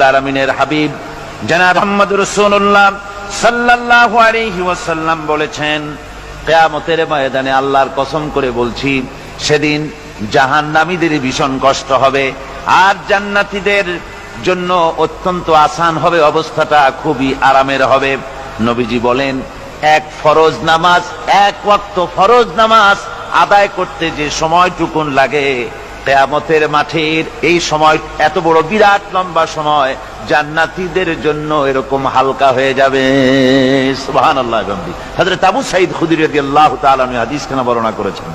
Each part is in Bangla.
আলামিনের হাবিব জনাব মুহাম্মদ রাসূলুল্লাহ সাল্লাল্লাহু আলাইহি ওয়াসাল্লাম বলেছেন, কিয়ামতের ময়দানে আল্লাহর কসম করে বলছি, সেদিন জাহান্নামীদের ভীষণ কষ্ট হবে আর জান্নাতীদের জন্য অত্যন্ত আসান হবে, অবস্থাটা খুবই আরামের হবে। নবীজি বলেন, এক ওয়াক্ত ফরজ নামাজ আদায় করতে যে সময়টুকুন লাগে, কিয়ামতের মাঠের এই সময় এত বড় বিরাট লম্বা সময় জান্নাতীদের জন্য এরকম হালকা হয়ে যাবে। সুবহানাল্লাহ। হযরত আবু সাঈদ খুদরী রাদিয়াল্লাহু তাআলা আনহু হাদিসখানা বর্ণনা করেছেন,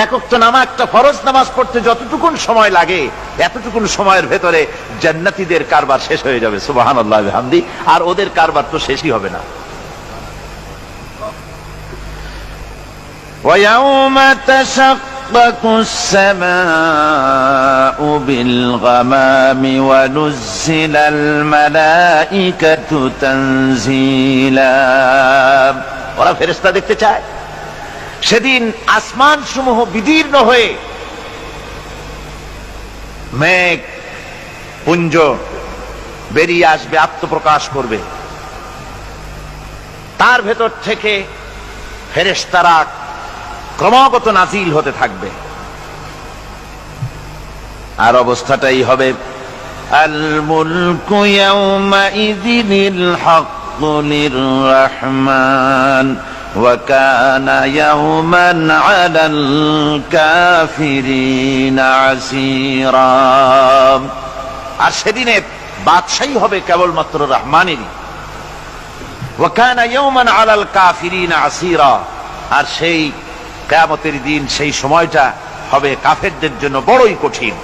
এক ওয়াক্ত নামাজ, একটা ফরজ নামাজ পড়তে যতটুকুন সময় লাগে এতটুকুন সময়ের ভেতরে জান্নাতীদের কারবার শেষ হয়ে যাবে। সুবহানাল্লাহ বিহামদি। আর ওদের কারবার তো শেষই হবে না। وَيَوْمَ تَشَقَّقُ السَّمَاءُ بِالْغَمَامِ وَنُزِّلَ الْمَلَائِكَةُ تَنزِيلًا। ওরা ফেরেশতা দেখতে চায়। সেদিন আসমান সমূহ বিদীর্ণ হয়ে মেঘ পুঞ্জ বেরিয়ে আসবে, আত্মপ্রকাশ করবে। তার ভেতর থেকে ফেরেশতারা ক্রমাগত নাজিল হতে থাকবে। আর অবস্থাটাই হবে, আল মুলকু ইয়াউমাইযিনিল হাক্কু লির-রাহমান ওয়া কানা ইয়াওমান আলাল কাফিরিনা আসীরা। আর সেদিনে বাদশাহী হবে কেবলমাত্র রহমানেরই। ওয়া কানা ইয়াওমান আলাল কাফিরিনা আসীরা। আর সেই কিয়ামতের দিন, সেই সময়টা হবে কাফেরদের জন্য বড়ই কঠিন।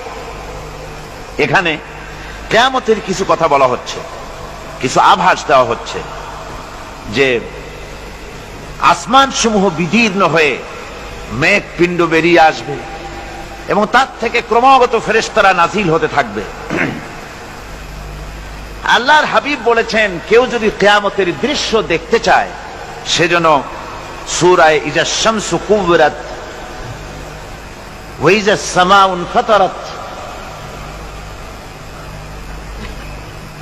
এখানে কিয়ামতের কিছু কথা বলা হচ্ছে, কিছু আভাস দেওয়া হচ্ছে যে আসমান সমূহ বিদীর্ণ হয়ে মেঘ পিণ্ড বেরিয়ে আসবে এবং তার থেকে ক্রমাগত ফেরেশতারা নাজিল হতে থাকবে। আল্লাহর হাবিব বলেছেন, কেউ যদি কিয়ামতের দৃশ্য দেখতে চায় সেজন্য সূরা ইজা শামসু কুবিরাত ওয়া ইজা সামাউ ফাতারাত,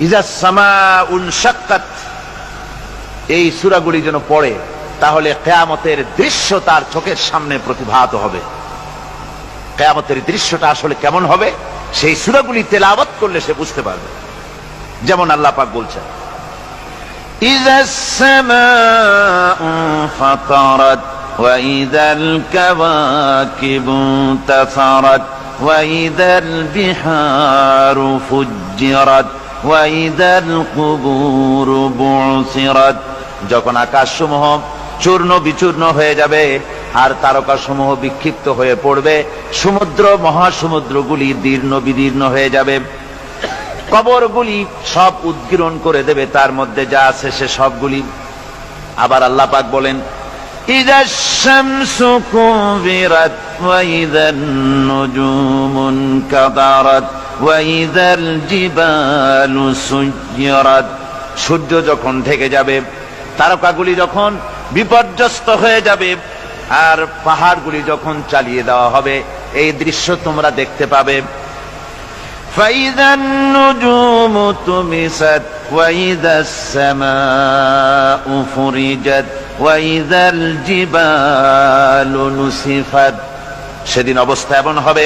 ইজা সামাউ শাক্কাত, এই সূরাগুলি যেন পড়ে, তাহলে কিয়ামতের দৃশ্য তার চোখের সামনে প্রতিভাত হবে। কিয়ামতের দৃশ্যটা আসলে কেমন হবে সেই সূরাগুলি তেলাওয়াত করলে সে বুঝতে পারবে। যেমন আল্লাহ পাক বলছেন, إذا السماء فطرت وإذا الكواكب انتثرت وإذا البحار فجرت وإذا القبور بعثرت। যখন আকাশসমূহ চূর্ণ বিচূর্ণ হয়ে যাবে আর তারকাসমূহ বিক্ষিপ্ত হয়ে পড়বে, সমুদ্র মহাসমুদ্রগুলি দীর্ণ বিদীর্ণ হয়ে যাবে, কবরগুলি সব উদ্গীরণ করে দেবে, তার মধ্যে যা আছে সে সবগুলি। আবার আল্লাহ পাক বলেন, ইযাশ শামসু কুবিরাত ওয়া ইযান নুজুমুন কাদারাত ওয়া ইযাল জিবালু সুয়্যিরাত। সূর্য যখন ঢেকে যাবে, তারকাগুলি যখন বিপর্যস্ত হয়ে যাবে আর পাহাড়গুলি যখন চালিয়ে দেওয়া হবে, এই দৃশ্য তোমরা দেখতে পাবে। فإذا النجوم طمست وإذا السماء فرجت وإذا الجبال نسفت। সেদিন অবস্থা এমন হবে,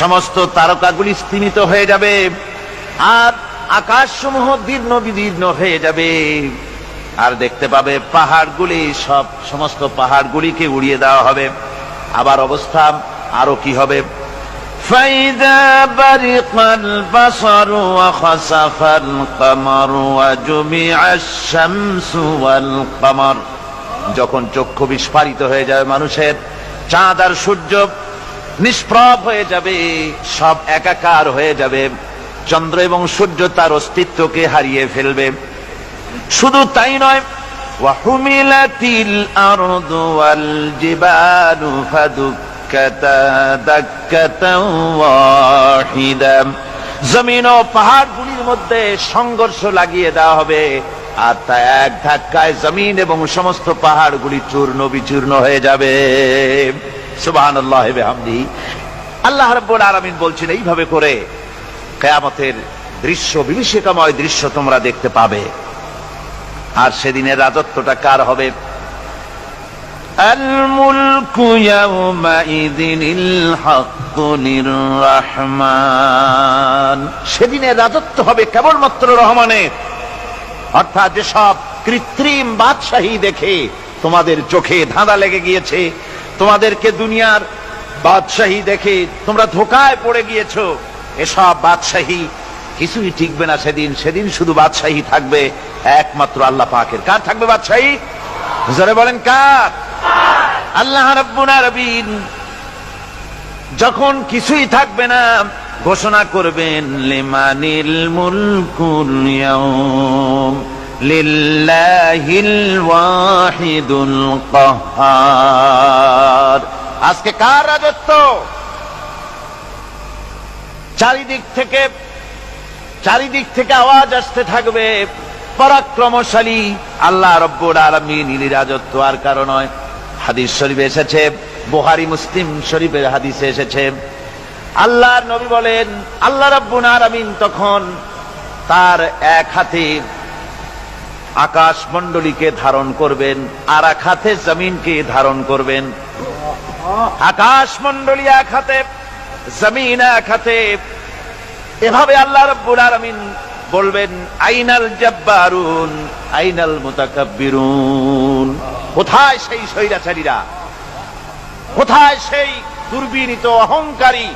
সমস্ত তারকাগুলি স্তিমিত হয়ে যাবে আর আকাশসমূহ দীর্ণ বিদীর্ণ হয়ে যাবে। আর দেখতে পাবে পাহাড়গুলি, সমস্ত পাহাড়গুলিকে উড়িয়ে দেওয়া হবে। আবার অবস্থা আরো কি হবে, فإذا برق البصر وخسف القمر وجمع الشمس والقمر। যখন চক্ষু বিস্ফারিত হয়ে যাবে মানুষের, চাঁদ আর সূর্য নিষ্প্রভ হয়ে যাবে, সব একাকার হয়ে যাবে, চন্দ্র এবং সূর্য তার অস্তিত্বকে হারিয়ে ফেলবে। শুধু তাই নয়, ওয়াহুমিলাতিল আরদু ওয়াল জিবালু ফাদুক্কাতা দাক্কাতাও ওয়াহিদা। জমিন ও পাহাড়গুলির মধ্যে সংঘর্ষ লাগিয়ে দেওয়া হবে, আর তা এক ধাক্কায় জমিন এবং সমস্ত পাহাড়গুলি চূর্ণ বিচূর্ণ হয়ে যাবে। সুবহানাল্লাহি ওয়া বিহামদিহি। আল্লাহ রাব্বুল আলামিন বলছেন, এইভাবে করে কিয়ামতের দৃশ্য, বিভীষিকাময় দৃশ্য তোমরা দেখতে পাবে। আর সেদিনের রাজত্বটা কার হবে? আল মুলকু ইয়াউমাইযিনিল হাক্কু লির-রাহমান। সেদিনের রাজত্ব হবে কেবলমাত্র রহমানের। অর্থাৎ যেসব কৃত্রিম বাদশাহী দেখে তোমাদের চোখে ধাঁধা লেগে গিয়েছে, তোমাদেরকে দুনিয়ার বাদশাহী দেখে তোমরা ধোঁকায় পড়ে গিয়েছো, এসব বাদশাহী কিছুই টিকবে না সেদিন। সেদিন শুধু বাদশাহী থাকবে একমাত্র আল্লাহ পাকের। কার থাকবে বাদশাহী? জোরে বলেন কার? আল্লাহ রাব্বুল আলামিন যখন কিছুই থাকবে না ঘোষণা করবেন লিমানিল মুলকুল ইয়াউম লিল্লাহিল ওয়াহিদুল কাহ্হার। আজকে কার রাজত্ব? চারিদিক থেকে আওয়াজ আসতে থাকবে পরাক্রমশালী আল্লাহ রাব্বুল আলামিনের রাজত্ব। আর কারণ নয়, হাদিস শরীফে এসেছে, বুখারী মুসলিম শরীফের হাদিসে এসেছে, আল্লাহর নবী বলেন আল্লাহ রাব্বুল আলামিন তখন তার এক হাতে আকাশ মণ্ডলীকে ধারণ করবেন, আর এক হাতে জমিনকে ধারণ করবেন। আকাশ মণ্ডলী এক হাতে, জমিন এক হাতে। এভাবে আল্লাহ রাব্বুল আলামিন বলবেন আইনাল জাব্বারুন আইনাল মুতাকাব্বিরুন। কোথায় সেই স্বৈরাচারীরা? কোথায় সেই দুর্বিনীত অহংকারী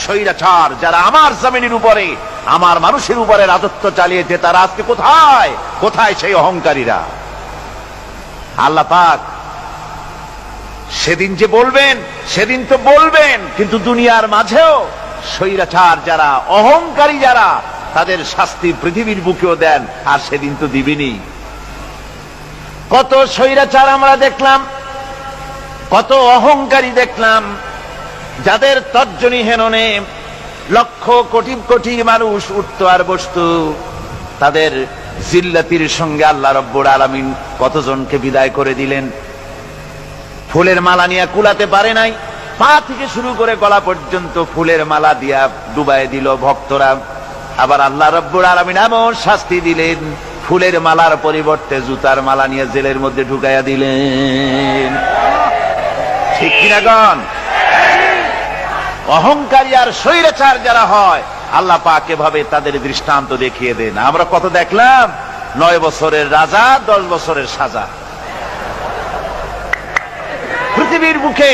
স্বৈরাচার যারা আমার জমিনের উপরে, আমার মানুষের উপরে রাজত্ব চালিয়েছে? তারা আজকে কোথায়? কোথায় সেই অহংকারীরা? আল্লাহ পাক সেদিন যে বলবেন, সেদিন তো বলবেন, কিন্তু দুনিয়ার মাঝেও স্বৈরাচার যারা, অহংকারী যারা, তাদের শাস্তি পৃথিবীর বুকেও দেন। আর সেদিন তো দিবেনই। কত স্বৈরাচার আমরা দেখলাম, কত অহংকারী দেখলাম, যাদের তর্জনী হেননে লক্ষ কোটি কোটি মানুষ উঠত আর বসত। তাদের জিল্লাতির সঙ্গে আল্লাহ রাব্বুল আলামিন কতজনকে বিদায় করে দিলেন। ফুলের মালা নিয়ে কুলাতে পারে নাই, পা থেকে শুরু করে গলা পর্যন্ত ফুলের মালা দিয়া ডুবাই দিল ভক্তরা। আবার আল্লাহ রাব্বুল আলামিন এমন শাস্তি দিলেন, ফুলের মালার পরিবর্তে জুতার মালা নিয়ে জেলের মধ্যে ঢুকাইয়া দিলেন। ঠিক কিনা গণ? অহংকারী আর স্বৈরাচার যারা হয়, আল্লাহ পাক এভাবে তাদের দৃষ্টান্ত দেখিয়ে দেন। আমরা কত দেখলাম, 9 বছরের রাজা, 10 বছরের সাজা। পৃথিবীর বুকে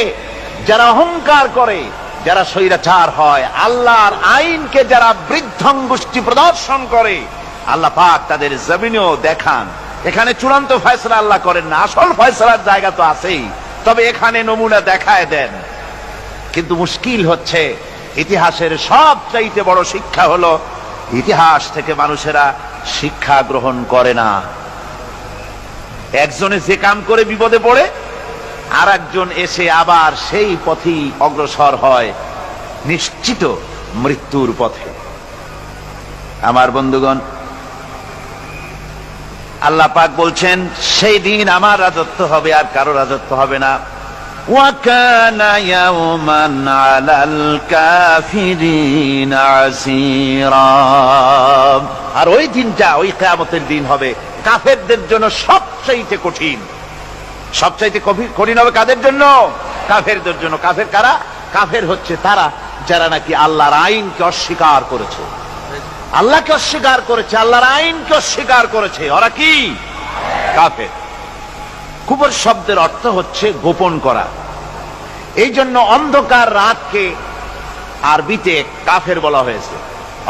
যারা অহংকার করে, যারা স্বৈরাচার হয়, আল্লাহর আইনকে যারা বৃদ্ধঙ্গুষ্টি প্রদর্শন করে, আল্লাহ পাক তাদের জমিনেও দেখান। এখানে চূড়ান্ত ফয়সালা আল্লাহ করেন না, আসল ফয়সালার জায়গা তো আছেই, তবে এখানে নমুনা দেখায় দেন। কিন্তু মুশকিল হচ্ছে, ইতিহাসের সবচাইতে বড় শিক্ষা হলো ইতিহাস থেকে মানুষেরা শিক্ষা গ্রহণ করে না। একজনে যে কাম করে বিপদে পড়ে, আর একজন এসে আবার সেই পথেই অগ্রসর হয়, নিশ্চিত মৃত্যুর পথে। আমার বন্ধুগণ, আল্লাহ পাক বলছেন সেই দিন আমার রাজত্ব হবে, আর কারো রাজত্ব হবে না। ওয়াকানা ইয়াওমান আলাল কাফিরিনা আসীরা। আর ওই দিনটা, ওই কিয়ামতের দিন হবে কাফেরদের জন্য সবচাইতে কঠিন। সবচাইতে কঠিন হবে কাদের জন্য? কাফেরদের জন্য। কাফের কারা? কাফের হচ্ছে তারা যারা নাকি আল্লাহর আইনকে অস্বীকার করেছে, আল্লাহকে অস্বীকার করেছে, আল্লাহর আইনকে অস্বীকার করেছে। ওরা কি? কাফের। কুফর শব্দের অর্থ হচ্ছে গোপন করা। এই জন্য অন্ধকার রাতকে আরবিতে কাফের বলা হয়েছে,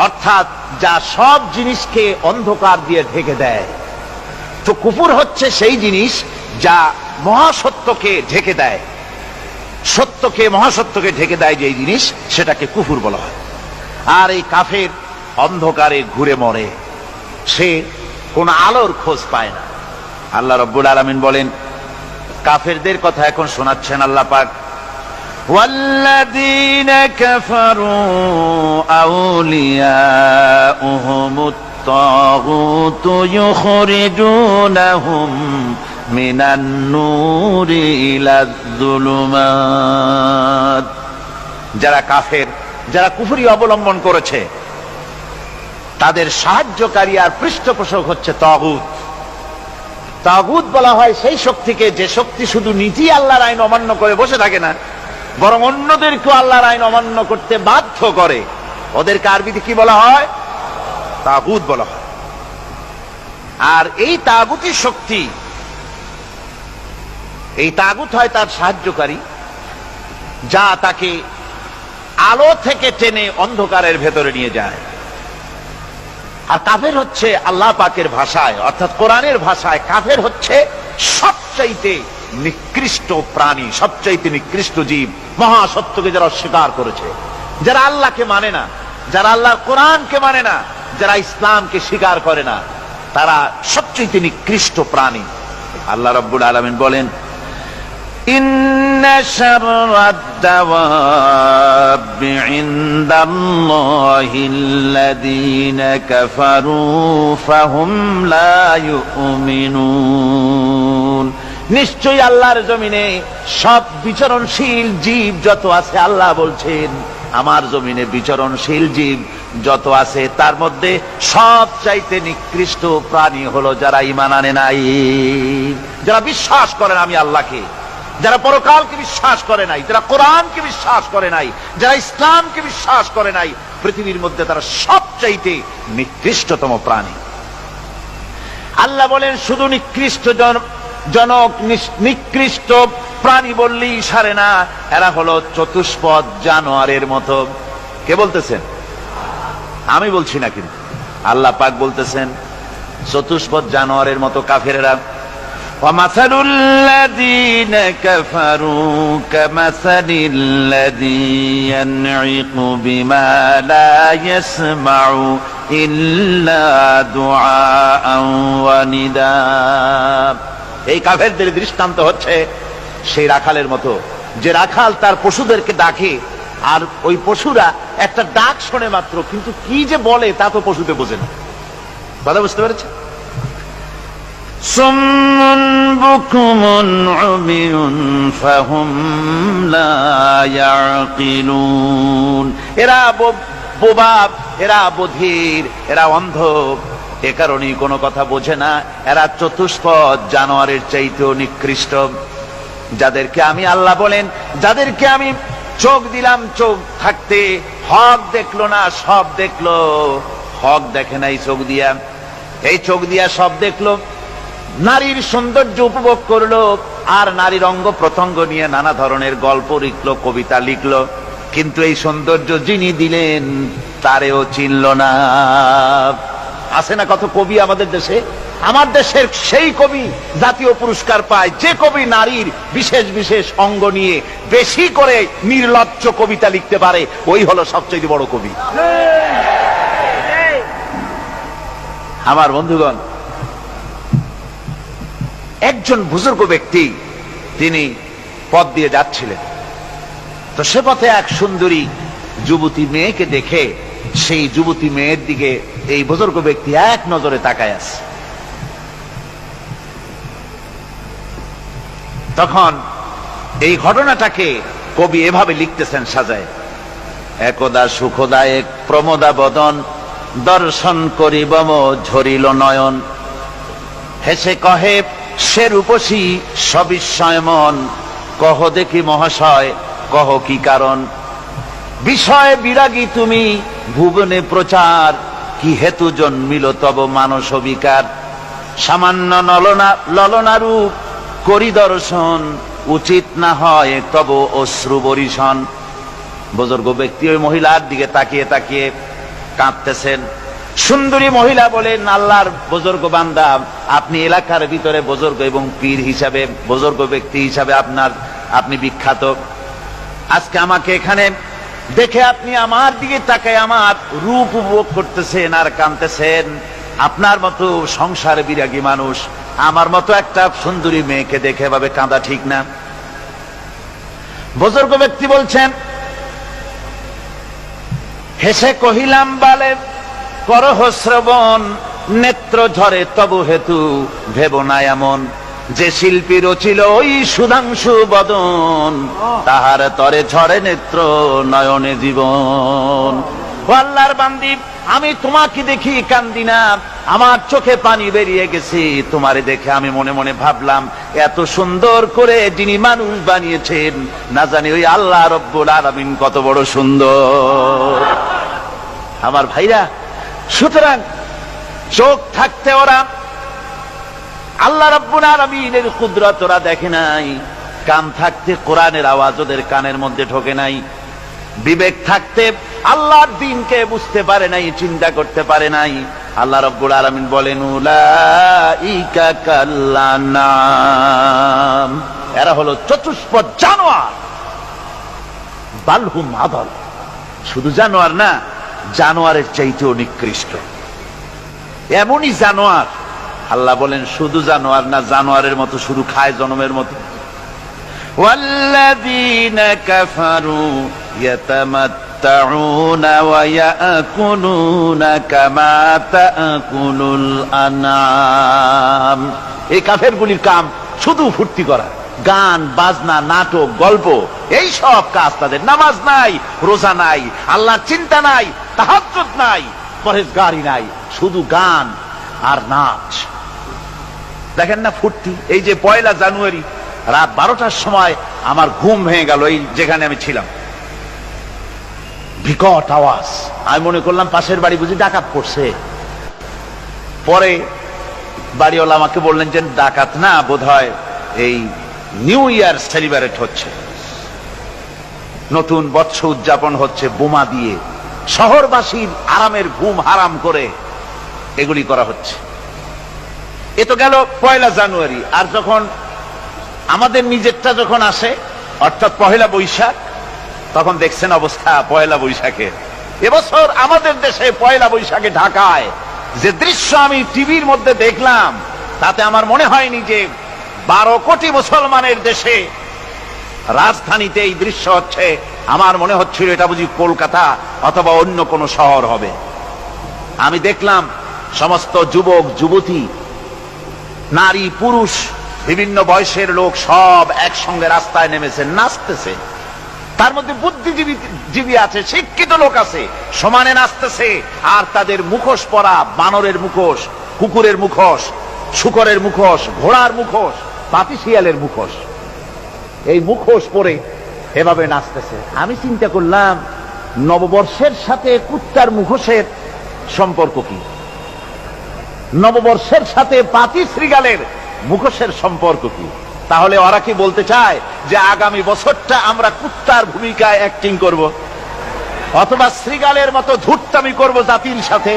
অর্থাৎ যা সব জিনিসকে অন্ধকার দিয়ে ঢেকে দেয়। তো কুফর হচ্ছে সেই জিনিস যা মহাসত্যকে ঢেকে দেয়, সত্যকে, মহাসত্যকে ঢেকে দেয় যেই জিনিস, সেটাকে কুফর বলা হয়। আর এই কাফের অন্ধকারে ঘুরে মরে, সে কোন আলোর খোঁজ পায় না। আল্লাহ রাব্বুল আলামিন বলেন, কাফেরদের কথা এখন শোনাচ্ছেন আল্লাহ পাক, ওয়াল্লাযীনা কাফারু আউলিয়াউহুমুত তাগুতু ইউখরিজুনাহুম মিনান নূরি ইলায যুলুমাত। যারা কাফের, যারা কুফরি অবলম্বন করেছে, তাদের সাহায্যকারী আর পৃষ্ঠপোষক হচ্ছে তাগুত। তাগুত বলা হয় সেই শক্তিকে যে শক্তি শুধু নিজেই আল্লাহর আইন অমান্য করে বসে থাকে না, বরং অন্যদেরকেও আল্লাহর আইন অমান্য করতে বাধ্য করে। ওদেরকে আরবিতে কি বলা হয়? তাগুত বলা হয়। আর এই তাগুতি শক্তি, এই তাগুত হয় তার সাহায্যকারী, যা তাকে আলো থেকে টেনে অন্ধকারের ভেতরে নিয়ে যায়। আর কাফের হচ্ছে আল্লাহ পাকের ভাষায়, অর্থাৎ কোরআনের ভাষায়, কাফের হচ্ছে সবচাইতে নিকৃষ্ট প্রাণী, সবচাইতে নিকৃষ্ট জীব, মহাসত্যকে যারা অস্বীকার করেছে, যারা আল্লাহকে মানে না, যারা আল্লাহর কোরআনকে মানে না, যারা ইসলামকে স্বীকার করে না, তারা সবচাইতে নিকৃষ্ট প্রাণী। আল্লাহ রাব্বুল আলামিন বলেন, ইন্না শাররাদ দাওয়াবি ইনদাল্লাহিল্লাযীনা কাফারু ফাহুম লা ইউমিনুন। নিশ্চয়ই আল্লাহর জমিনে সব বিচরণশীল জীব যত আছে, আল্লাহ বলছেন আমার জমিনে বিচরণশীল জীব যত আছে তার মধ্যে সবচাইতে নিকৃষ্ট প্রাণী হলো যারা ঈমান আনে নাই, যারা বিশ্বাস করে না আমি আল্লাহকে, যারা পরকালকে বিশ্বাস করে নাই, যারা কোরআনকে বিশ্বাস করে নাই, যারা ইসলামকে বিশ্বাস করে নাই, পৃথিবীর মধ্যে তারা সবচাইতে নিকৃষ্টতম প্রাণী। আল্লাহ বলেন শুধু নিকৃষ্ট জনক নিকৃষ্ট প্রাণী বললেই সারে না, এরা হলো চতুষ্পদ জানোয়ারের মতো। কে বলতেছেন? আমি বলছি না, কিন্তু আল্লাহ পাক বলতেছেন চতুষ্পদ জানোয়ারের মতো কাফেরেরা। وَمَثَلُ الَّذِينَ كَفَرُوا كَمَثَلِ الَّذِي يَنْعِقُ بِمَا لَا يَسْمَعُ إِلَّا دُعَاءً وَنِدَاءً। এই কাফেরদের দৃষ্টান্ত হচ্ছে সেই রাখালের মতো, যে রাখাল তার পশুদেরকে ডাকে, আর ওই পশুরা একটা ডাক শোনে মাত্র, কিন্তু কি যে বলে তা তো পশুতে বোঝে না। কথা বুঝতে পেরেছে? সুম্মুন বুকুমুন উমিয়ুন ফাহুম লা ইয়াকিলুন। এরা বোবা, এরা বধির, এরা অন্ধ, এ কারণেই কোনো কথা বোঝে না। এরা চতুষ্পদ জানোয়ারের চাইতেও নিকৃষ্ট। যাদেরকে আমি, আল্লাহ বলেন, যাদেরকে আমি চোখ দিলাম, চোখ থাকতে হক দেখলো না, সব দেখলো, হক দেখে নাই চোখ দিয়া, এই চোখ দিয়া সব দেখলো, নারীর সৌন্দর্য উপভোগ করলো, আর নারীর অঙ্গ প্রত্যঙ্গ নিয়ে নানা ধরনের গল্প লিখলো, কবিতা লিখলো, কিন্তু এই সৌন্দর্য যিনি দিলেন তারেও চিনল না। আছে না কত কবি আমাদের দেশে? আমার দেশের সেই কবি জাতীয় পুরস্কার পায় যে কবি নারীর বিশেষ বিশেষ অঙ্গ নিয়ে বেশি করে নির্লজ্জ কবিতা লিখতে পারে, ওই হলো সবচেয়ে বড় কবি। আমার বন্ধুগণ, একজন বুজুর্গ ব্যক্তি তিনি পথ দিয়ে যাচ্ছিলেন, তো সে পথে এক সুন্দরী যুবতী মেয়েকে দেখে সেই যুবতী মেয়ের দিকে এই বুজুর্গ ব্যক্তি এক নজরে তাকায় আছে। তখন এই ঘটনাটাকে কবি এভাবে লিখতেছেন সাজায়, একদা সুখদায়ক প্রমোদা বদন দর্শন করিব ঝরিল নয়ন, হেসে কহে সে রূপসী সবিস্ময় মন, কহ দেখি মহাশয় কহ কি কারণ, বিষয় বিরাগী তুমি ভুবনে প্রচার, কি হেতু জন্মিল তব মানস বিকার, সামান্য ললনা রূপ করি দর্শন, উচিত না হয় তব অশ্রু বরিশন। বুজুর্গ ব্যক্তি ওই মহিলার দিকে তাকিয়ে তাকিয়ে কাঁদতেছেন। সুন্দরী মহিলা বলেন, আল্লাহর বুজুর্গ বান্দা, আপনি এলাকার ভিতরে বুজুর্গ এবং পীর হিসাবে, বুজুর্গ ব্যক্তি হিসাবে আপনি বিখ্যাত। আজকে আমাকে এখানে দেখে আপনি আমার দিকে তাকায় আমার রূপ উপভোগ করতেছেন আর কাঁদতেছেন। আপনার মতো সংসার বিরাগী মানুষ আমার মতো একটা সুন্দরী মেয়েকে দেখে ভাবে কাঁদা ঠিক না। বুজুর্গ ব্যক্তি বলছেন, হেসে কহিলাম বালে করহ শ্রবণ, নেত্র ঝরে তবু হেতু ভেব না এমন, যে শিল্পী রচিল ওই সুধাংশু বদন, তাহার তরে ঝরে নেত্র নয়নে জীবন। ও আল্লাহর বান্দি, আমি তোমাকে দেখি কান্দি না, আমার চোখে পানি বেরিয়ে গেছে। তোমারে দেখে আমি মনে মনে ভাবলাম, এত সুন্দর করে যিনি মানুষ বানিয়েছেন, না জানি ওই আল্লাহ রব্বুল আলামিন কত বড় সুন্দর। আমার ভাইরা, সুতরাং চোখ থাকতে ওরা আল্লাহ রাব্বুল আলামিনের কুদরত ওরা দেখে নাই, কান থাকতে কোরআনের আওয়াজ ওদের কানের মধ্যে ঢোকে নাই, বিবেক থাকতে আল্লাহর দ্বীনকে বুঝতে পারে নাই, চিন্তা করতে পারে নাই। আল্লাহ রাব্বুল আলামিন বলেন, উলাইকা কাল্লানাম, এরা হলো চতুষ্পদ জানোয়ার, বালহুম আদল, শুধু জানোয়ার না, জানোয়ারের চাইতেও নিকৃষ্ট। এমনই জানোয়ার, আল্লাহ বলেন শুধু জানোয়ার না, জানোয়ারের মতো শুধু খায় জনমের মতো। ওয়াল্লাযীনা কাফারু ইয়াতামাত্তাউনা ওয়া ইয়াকুলুনা কামা তাকুলুল আনআম। এই কাফেরগুলির কাম শুধু ফুর্তি করা, গান বাজনা, নাটক, গল্প, এই সব কাজ তাদের। নামাজ নাই, রোজা নাই, আল্লাহর চিন্তা নাই, তাহাজ্জুদ নাই, পরহেজগারি নাই, শুধু গান আর নাচ। দেখেন না ফুর্তি। এই যে 1 জানুয়ারি রাত 12টার সময় আমার ঘুম ভেঙে গেল, এই যেখানে আমি ছিলাম, বিকট আওয়াজ। আমি মনে করলাম পাশের বাড়ি বুঝি ডাকাত পড়ছে। পরে বাড়িওয়ালা আমাকে বললেন যে ডাকাত না, বোধহয় এই নিউ ইয়ার সেলিব্রেট হচ্ছে, নতুন বৎস উদযাপন হচ্ছে, বোমা দিয়ে শহরবাসীর আরামের ঘুম হারাম করে এগুলি করা হচ্ছে। এ তো গেল 1 জানুয়ারি। আর যখন আমাদের নিজেরটা যখন আসে, অর্থাৎ 1 বৈশাখ, তখন দেখছেন অবস্থা 1 বৈশাখে। এবছর আমাদের দেশে 1 বৈশাখে ঢাকায় যে দৃশ্য আমি টিভির মধ্যে দেখলাম, তাতে আমার মনে হয়নি যে 12 কোটি মুসলমানের দেশে রাজধানীতে এই দৃশ্য হচ্ছে। আমার মনে হচ্ছিল এটা বুঝি কলকাতা অথবা অন্য কোন শহর হবে। আমি দেখলাম সমস্ত যুবক যুবতী, নারী পুরুষ, বিভিন্ন বয়সের লোক সব একসঙ্গে রাস্তায় নেমেছে, নাচতেছে। তার মধ্যে বুদ্ধিজীবী আছে, শিক্ষিত লোক আছে, সমানে নাচতেছে। আর তাদের মুখোশ পরা, বানরের মুখোশ, কুকুরের মুখোশ, শূকরের মুখোশ, ঘোড়ার মুখোশ, পাপী শিয়ালের মুখোশ, এই মুখোশ পরে এভাবে নাচতেছে। আমি চিন্তা করলাম, নববর্ষের সাথে কুত্তার মুখোশের সম্পর্ক কি? নববর্ষের সাথে পাতি শ্রীগালের মুখোশের সম্পর্ক কি? তাহলে ওরা কি বলতে চায় যে আগামী বছরটা আমরা কুত্তার ভূমিকায় অ্যাক্টিং করব, অথবা শ্রীগালের মতো ধূর্তামি করব জাতির সাথে?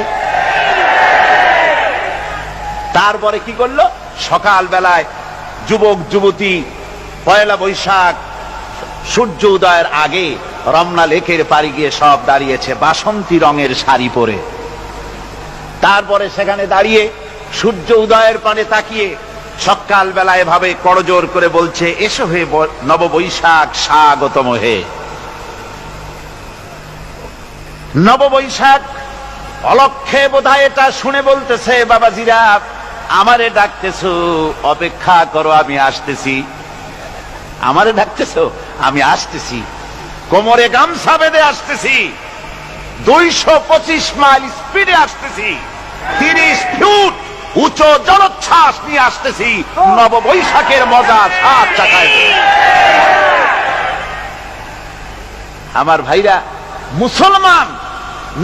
তারপরে কি করলো? সকাল বেলায় যুবক যুবতী 1 বৈশাখ সূর্য উদয়ের আগে রমনা লেকের পাড়ি গিয়ে সব দাঁড়িয়েছে বাসন্তী রঙের শাড়ি পরে। তারপরে সেখানে দাঁড়িয়ে সূর্য উদয়ের পানে তাকিয়ে সকাল বেলা এভাবে করজোর করে বলছে, এসো হে নববৈশাখ স্বাগতম হে। নববৈশাখ অলক্ষে বোধহয় এটা শুনে বলতেছে, বাবাজিরা আমারে ডাকতেছো, অপেক্ষা করো, আমি আসতেছি। আমারে ডাকতেছো, আমি আসতেছি, কোমরে গামছা বেঁধে আসতেছি, 225 মাইল স্পিডে আসতেছি, 30 ফুট উঁচু জলোচ্ছ্বাস নিয়ে আসতেছি, নববৈশাখের মজা 7 চাকায়। আমার ভাইরা, মুসলমান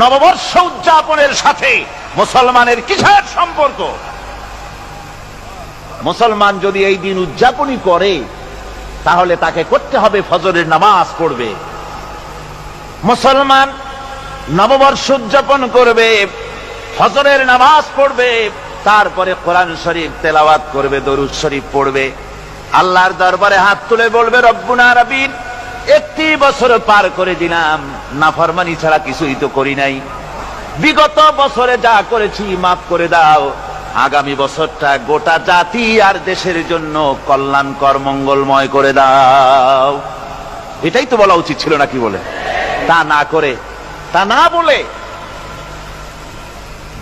নববর্ষ উদযাপনের সাথে মুসলমানের কিসের সম্পর্ক? মুসলমান যদি এই দিন উদযাপনই করে, তাহলে তাকে করতে হবে ফজরের নামাজ পড়বে। মুসলমান নববর্ষ উদযাপন করবে, ফজরের নামাজ পড়বে, তারপরে কোরআন শরীফ তেলাওয়াত করবে, দরুদ শরীফ পড়বে, আল্লাহর দরবারে হাত তুলে বলবে, রব্বুনা রাব্বিন, 1 বছর পার করে দিলাম, নাফরমানি ছাড়া কিছুই তো করি নাই, বিগত বছরে যা করেছি মাফ করে দাও, আগামী বছরটা গোটা জাতি আর দেশের জন্য কল্যাণকর মঙ্গলময় করে দাও। এটাই তো বলা উচিত ছিল নাকি বলে? তা না করে, তা না বলে,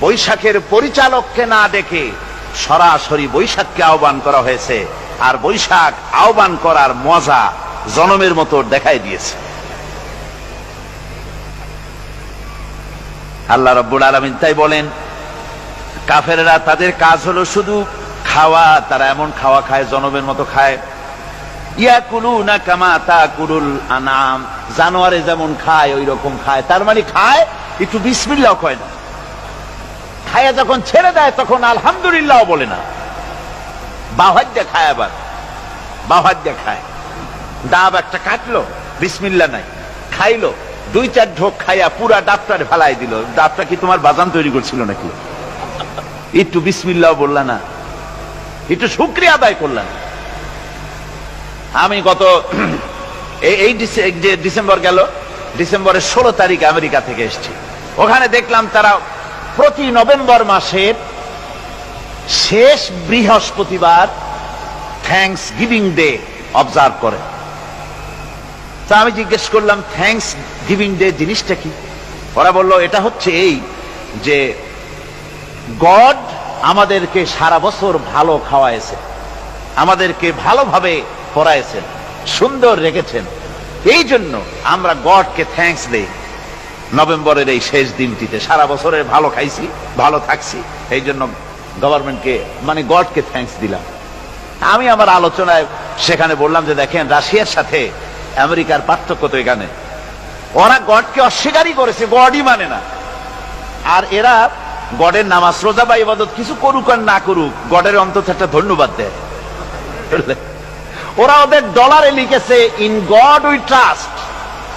বৈশাখের পরিচালককে না ডেকে সরাসরি বৈশাখকে আহ্বান করা হয়েছে। আর বৈশাখ আহ্বান করার মজা জনমের মতো দেখাই দিয়েছে। আল্লাহ রাব্বুল আলামিন তাই বলেন, কাফেররা তাদের কাজ হলো শুধু খাওয়া। তারা এমন খাওয়া খায়, জনমের মতো খায়। ইয়াকুলুনা কামা তাকুলুল আনাম, জানোয়ারে যেমন খায় ওই রকম খায়। তার মানে খায়, একটু বিসমিল্লাহ কয় না। খায়া যখন ছেড়ে দেয় তখন আলহামদুলিল্লাহ বলে না। বাহাদ্দা খায়, আবার বাহাদ্দা খায়। ডাব একটা কাটলো, বিসমিল্লাহ নাই, খাইলো, 2-4 ঢোক খাইয়া পুরা ডাবটারে ফেলাই দিল। ডাবটা কি তোমার বাজান তৈরি করছিল নাকি? একটু বিসমিল্লাহ বললা না, একটু শুকরিয়া আদায় করলাম। আমি গত এই যে ডিসেম্বর গেল, ডিসেম্বরের 16 তারিখ আমেরিকা থেকে এসেছি। ওখানে দেখলাম তারা প্রতি নভেম্বর মাসের শেষ বৃহস্পতিবার থ্যাঙ্কস গিভিং ডে অবজার্ভ করে। তা আমি জিজ্ঞেস করলাম, থ্যাঙ্কস গিভিং ডে জিনিসটা কি? ওরা বলল, এটা হচ্ছে এই যে গড আমাদেরকে সারা বছর ভালো খাওয়াইছে, আমাদেরকে ভালোভাবে পড়াইছেন, সুন্দর রেখেছেন, এই জন্য আমরা গডকে থ্যাঙ্কস দেই নভেম্বরের এই শেষ দিনটিতে। সারা বছরের ভালো খাইছি, ভালো থাকছি, এই জন্য গভর্নমেন্টকে মানে গডকে থ্যাঙ্কস দিলাম। আমি আমার আলোচনায় সেখানে বললাম যে দেখেন, রাশিয়ার সাথে আমেরিকার পার্থক্য তো এখানে। ওরা গডকে অস্বীকারই করেছে, গডই মানে না। আর এরা গডের নামাজ রোজা বা ইবাদত কিছু করুক আর না করুক, গডের অন্তত একটা ধন্যবাদ দেয়। ওরা ওদের ডলারে লিখেছে, ইন গড উই ট্রাস্ট।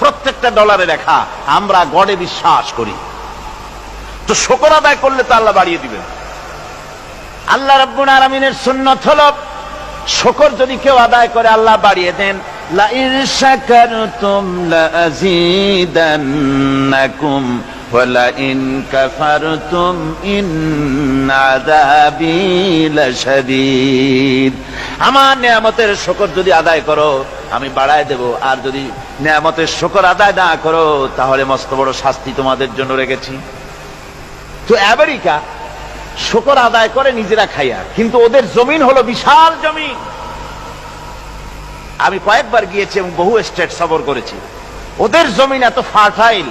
প্রত্যেকটা ডলারে লেখা, আমরা গডে বিশ্বাস করি। তো শুকর আদায় করলে তো আল্লাহ বাড়িয়ে দিবেন। আল্লাহ রাব্বুল আলামিনের সুন্নাত হলো, শুকর যদি কেউ আদায় করে আল্লাহ বাড়িয়ে দেন। লা ইন শাকারতুম লাযীদান্নাকুম ওয়া লা ইন কাফারতুম ইন্না আযাবী লাশাদীদ। আমার নিয়ামতের শুকর যদি আদায় করো আমি বাড়ায় দেব, আর যদি নিয়ামতের শুকর আদায় না করো তাহলে মস্ত বড় শাস্তি তোমাদের জন্য রেখেছি। তো আমেরিকা শুকর আদায় করে নিজেরা খাইয়া, কিন্তু ওদের জমিন হলো বিশাল জমিন। আমি কয়েকবার গিয়েছি এবং বহু স্টেট সফর করেছি। ওদের জমিন এত ফার্টাইল,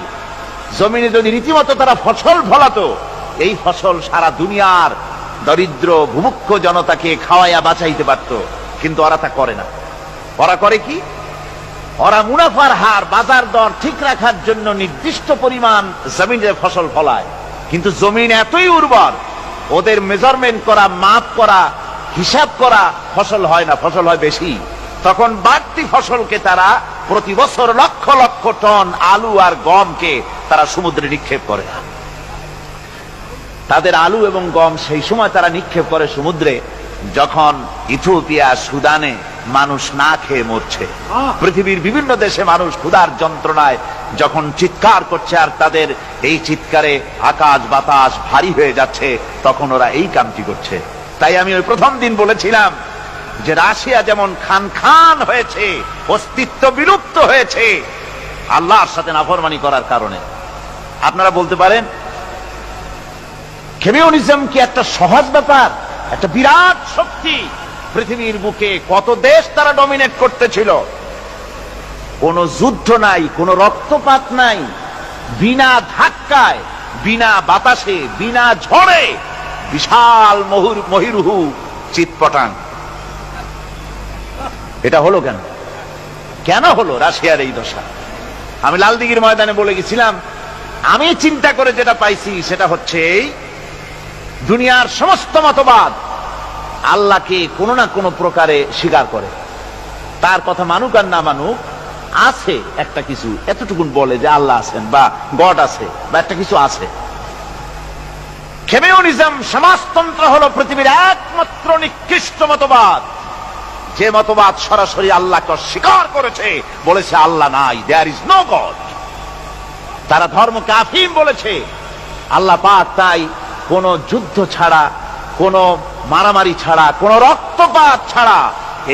জমিনে যদি রীতিমতো তারা ফসল ফলাতো, এই ফসল সারা দুনিয়ার দরিদ্র ভূমুক্ষ জনতাকে খাওয়াইয়া বাঁচাইতে পারত। কিন্তু ওরা তা করে না। ওরা করে কি? ওরা মুনাফার হার, বাজার দর ঠিক রাখার জন্য নির্দিষ্ট পরিমাণ জমিনে ফসল ফলায়, কিন্তু জমিন এতই উর্বর, ওদের মেজারমেন্ট করা, মাপ করা, হিসাব করা ফসল হয় না, ফসল হয় বেশি। তখন বাড়তি ফসলকে তারা প্রতি বছর লক্ষ লক্ষ টন আলু আর গমকে তারা সমুদ্রে নিক্ষেপ করে। তাদের আলু এবং গম সেই সময় তারা নিক্ষেপ করে সমুদ্রে, যখন ইথিওপিয়া, সুদানে মানুষ না খেয়ে মরছে। পৃথিবীর বিভিন্ন দেশে মানুষ ক্ষুধার যন্ত্রণায় যখন চিৎকার করছে, আর তাদের এই চিৎকারে আকাশ বাতাস ভারী হয়ে যাচ্ছে, তখন ওরা এই কামটি করছে। তাই আমি ওই প্রথম দিন বলেছিলাম যে রাশিয়া যেমন খান খান হয়েছে, অস্তিত্ব বিলুপ্ত হয়েছে আল্লাহর সাথে নাফরমানি করার কারণে। আপনারা বলতে পারেন, কমিউনিজম কি একটা সহজ ব্যাপার? একটা বিরাট শক্তি। পৃথিবীর বুকে কত দেশ তারা ডমিনেট করতেছিল। কোন যুদ্ধ নাই, কোন রক্তপাত নাই, বিনা ধাক্কায়, বিনা বাতাসে, বিনা ঝড়ে বিশাল মহিরুহু চিৎপটাং। এটা হলো কেন? কেন হলো রাশিয়ার এই দশা? আমি লালদিঘির ময়দানে বলে গেছিলাম, আমি চিন্তা করে যেটা পাইছি সেটা হচ্ছে এই, দুনিয়ার সমস্ত মতবাদ আল্লাহকে কোনো না কোনো প্রকারে স্বীকার করে। তার কথা মানুক আর না মানুক, আছে একটা কিছু, এতটুকুন বলে যে আল্লাহ আছেন বা গড আছে বা একটা কিছু আছে। কমিউনিজম, সমাজতন্ত্র হলো পৃথিবীর একমাত্র নিকৃষ্ট মতবাদ, যে মতবাদ সরাসরি আল্লাহকে অস্বীকার করেছে, বলেছে আল্লাহ নাই, দেয়ার ইজ নো গড। তারা ধর্মকে আফিম বলেছে। আল্লাহ পাক তাই কোন যুদ্ধ ছাড়া, কোন মারামারি ছাড়া, কোন রক্তপাত ছাড়া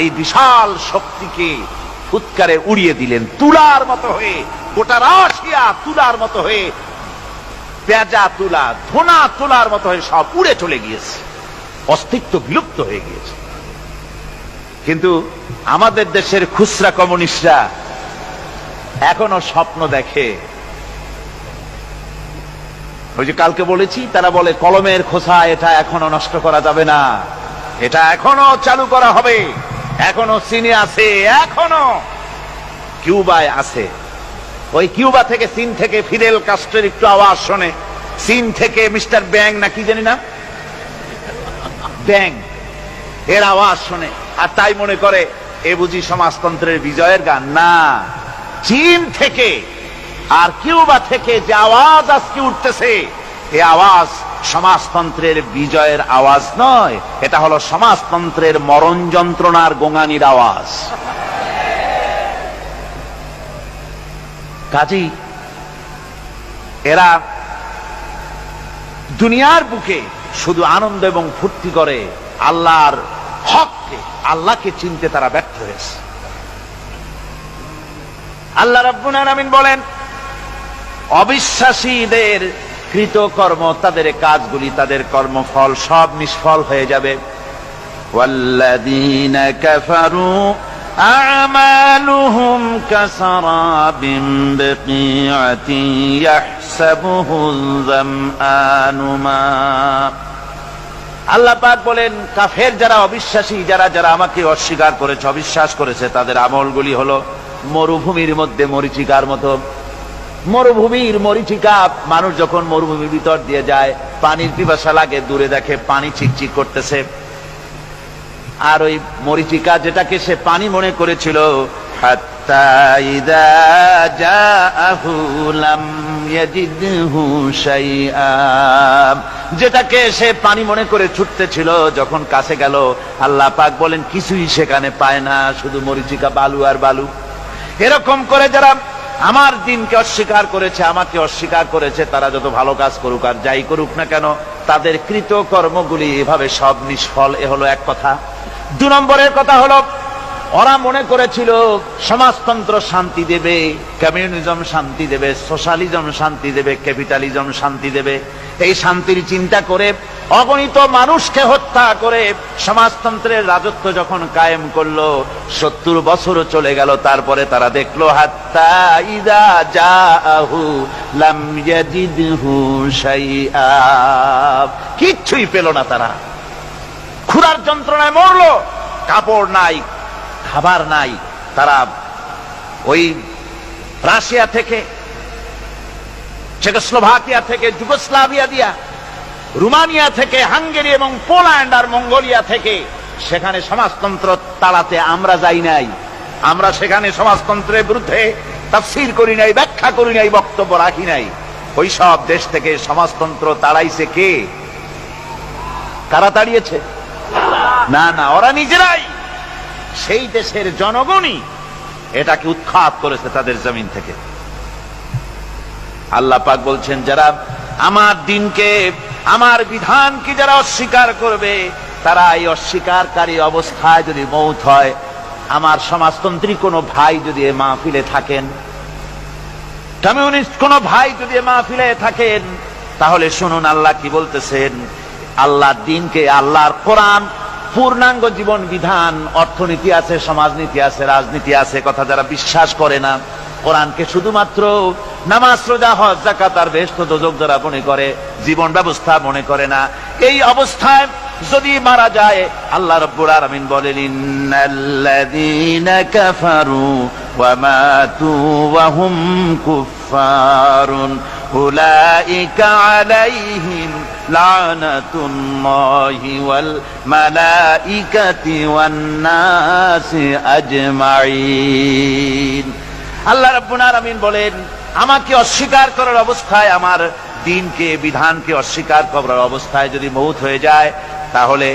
এই বিশাল শক্তিকে ফুৎকারে উড়িয়ে দিলেন। তুলার মতো হয়ে, গোটা রাশিয়া তুলার মতো হয়ে, পেঁজা তুলা, ধোনা তুলার মতো হয়ে সব উড়ে চলে গিয়েছে, অস্তিত্ব বিলুপ্ত হয়ে গিয়েছে। কিন্তু আমাদের দেশের খুচরা কমিউনিস্টরা এখনো স্বপ্ন দেখে ওই যে কালকে বলেছি, তারা বলে কলমের খোসা এটা এখনো নষ্ট করা যাবে না, এটা এখনো চালু করা হবে, এখনো চীনে আছে, এখনো কিউবায় আছে। ওই কিউবা থেকে, চীন থেকে ফিদেল কাস্ট্রোর একটু আওয়াজ শোনে, চীন থেকে মিস্টার ব্যাং না কি জানি না, ব্যাং, এর আওয়াজ শোনে আর তাই মনে করে এ বুঝি সমাজতন্ত্রের বিজয়ের গান। না, চীন থেকে আর কিউবা থেকে যে আওয়াজ আজকে উঠতেছে, এই আওয়াজ সমাজতন্ত্রের বিজয়ের আওয়াজ নয়, এটা হলো সমাজতন্ত্রের মরণ যন্ত্রণার গোঙানির আওয়াজ। কাজী এরা দুনিয়ার বুকে শুধু আনন্দ এবং ফুর্তি করে, আল্লাহর হককে, আল্লাহকে চিনতে তারা ব্যর্থ হয়েছে। আল্লাহ রাব্বুল আলামিন বলেন, অবিশ্বাসীদের কৃতকর্ম, তাদের কাজগুলি, তাদের কর্মফল সব নিষ্ফল হয়ে যাবে। ওয়াল্লাযীনা কাফারু আ'মালুহুম কাসারাবিন বিকিআতিন ইয়াহসাবুহুল যামআনু মা। আল্লাহ পাক বলেন, কাফের যারা, অবিশ্বাসী যারা, যারা আমাকে অস্বীকার করেছে, অবিশ্বাস করেছে, তাদের আমলগুলি হলো মরুভূমির মধ্যে মরীচিকার মতো। মরুভূমির মরীচিকা, মানুষ যখন মরুভূমির ভিতর দিয়ে যায়, পানির পিপাসা লাগে, দূরে দেখে পানি চিকচিক করতেছে, আর ওই মরীচিকা যেটাকে সে পানি মনে করেছিল, হাত্তা ইযা জাআহু লাম ইয়াজিদহু শাইআ, যেটাকে সে পানি মনে করে ছুটতেছিল, যখন কাছে গেল, আল্লাহ পাক বলেন কিছুই সেখানে পায় না, শুধু মরীচিকা, বালু আর বালু। এরকম করে যারা আমার দিনকে অস্বীকার করেছে, আমাকে অস্বীকার করেছে, তারা যত ভালো কাজ করুক আর যাই করুক না কেন, তাদের কৃত কর্মগুলি এভাবে সব নিষ্ফল। এ হলো এক কথা। 2 নম্বরের কথা হলো, ওরা মনে করেছিল সমাজতন্ত্র শান্তি দেবে, কমিউনিজম শান্তি দেবে, সোশ্যালিজম শান্তি দেবে, ক্যাপিটালিজম শান্তি দেবে। এই শান্তির চিন্তা করে অগণিত মানুষকে হত্যা করে সমাজতন্ত্রের রাজত্ব যখন কায়েম করলো, 70 বছরও চলে গেল, তারপরে তারা দেখলো হাত্তা ইযা জাআহু লাম ইয়াজিদহু শাইআ, কিচ্ছুই পেল না। তারা ক্ষুধার যন্ত্রণায় মরলো, কাপড় নাই, খাবার নাই। তারা ওই রাশিয়া থেকে, চেকোস্লোভাকিয়া থেকে, যুগোস্লাভিয়া দিয়া, রোমানিয়া থেকে, হাঙ্গেরি এবং পোল্যান্ড আর মঙ্গোলিয়া থেকে, সেখানে সমাজতন্ত্র তাড়াতে আমরা যাই নাই। আমরা সেখানে সমাজতন্ত্রের বিরুদ্ধে তাফসীর করি নাই, ব্যাখ্যা করি নাই, বক্তব্য রাখি নাই। ওই সব দেশ থেকে সমাজতন্ত্র তাড়াইছে কে? কারা তাড়িয়েছে? না না, ওরা নিজেরাই, সেই দেশের জনগণই এটাকে উৎখাত করেছে তাদের জমিন থেকে। আল্লাহ পাক বলছেন, যারা আমার দিনকে, আমার বিধানকে যারা অস্বীকার করবে, তারা এই অস্বীকারী অবস্থায় যদি মৌত হয়, আমার সমাজতন্ত্রী কোনো ভাই যদি এ মাহফিলে থাকেন, কমিউনিস্ট কোনো ভাই যদি এ মাহফিলে থাকেন, তাহলে শুনুন আল্লাহ কি বলতেছেন। আল্লাহর দিনকে, আল্লাহর কোরআন, পূর্ণাঙ্গ জীবন বিধান, অর্থনীতি আছে, সমাজনীতি আছে, রাজনীতি আছে, কথা যারা বিশ্বাস করে না, কোরআনকে শুধুমাত্র নামাজ, রোজা, হজ, যাকাত আর বেহেশত দোজখ যারা মনে করে, জীবন ব্যবস্থা মনে করে না, এই অবস্থায় যদি মারা যায়, আল্লাহ রাব্বুল আলামিন বলেন, ইন্নাল্লাযীনা কাফারু ওয়া মাতু ওয়া হুম কুফফারুন উলাইকা আলাইহিম লানাতুল্লাহি ওয়াল মালাইকাতি ওয়ান নাসি আজমাইন। আল্লাহ রাব্বুল আলামিন বলেন, আমাকে অস্বীকার করার অবস্থায়, আমার দিনকে, বিধানকে অস্বীকার করার অবস্থায় যদি মৌত হয়ে যায়, তাহলে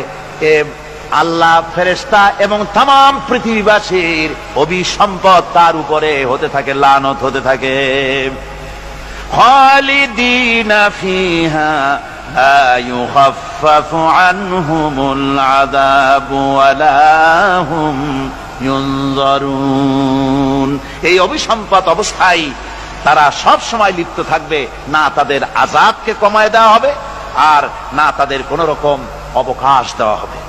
আল্লাহ, ফেরেশতা এবং তামাম পৃথিবীবাসীর অভিসম্পদ তার উপরে হতে থাকে, লানত হতে থাকে। খালিদিনা ফিহা লা ইউখাফফাফু আনহুমুল আযাবু ওয়া লা হুম ইউনজারুন। এই অভিসম্পদ অবস্থায় তারা সব সময় লিপ্ত থাকবে, না তাদের আযাবকে কমায় দেওয়া হবে, আর না তাদের কোন রকম অবকাশ দেওয়া হবে।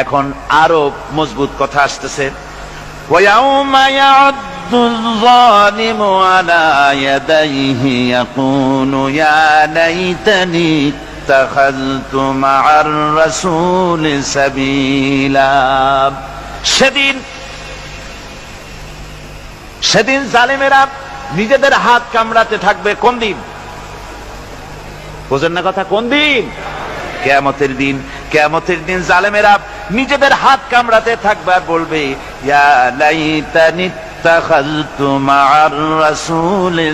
এখন আরো মজবুত কথা আসতেছে, ওয়ায়াউমা ইয়াউদ্দু الظالم على يديه يقول يا ليتني اتخذت مع الرسول سبيلا সেদিন জালেমেরা নিজেদের হাত কামড়াতে থাকবে। কোন দিন? বোঝেন না কথা? কোন দিন? কিয়ামতের দিন। কিয়ামতের দিন জালেমেরা নিজেদের হাত কামড়াতে থাকবে আর বলবে ইয়া লাইতানি ইত্তাখাযতু মা'আর রাসূলি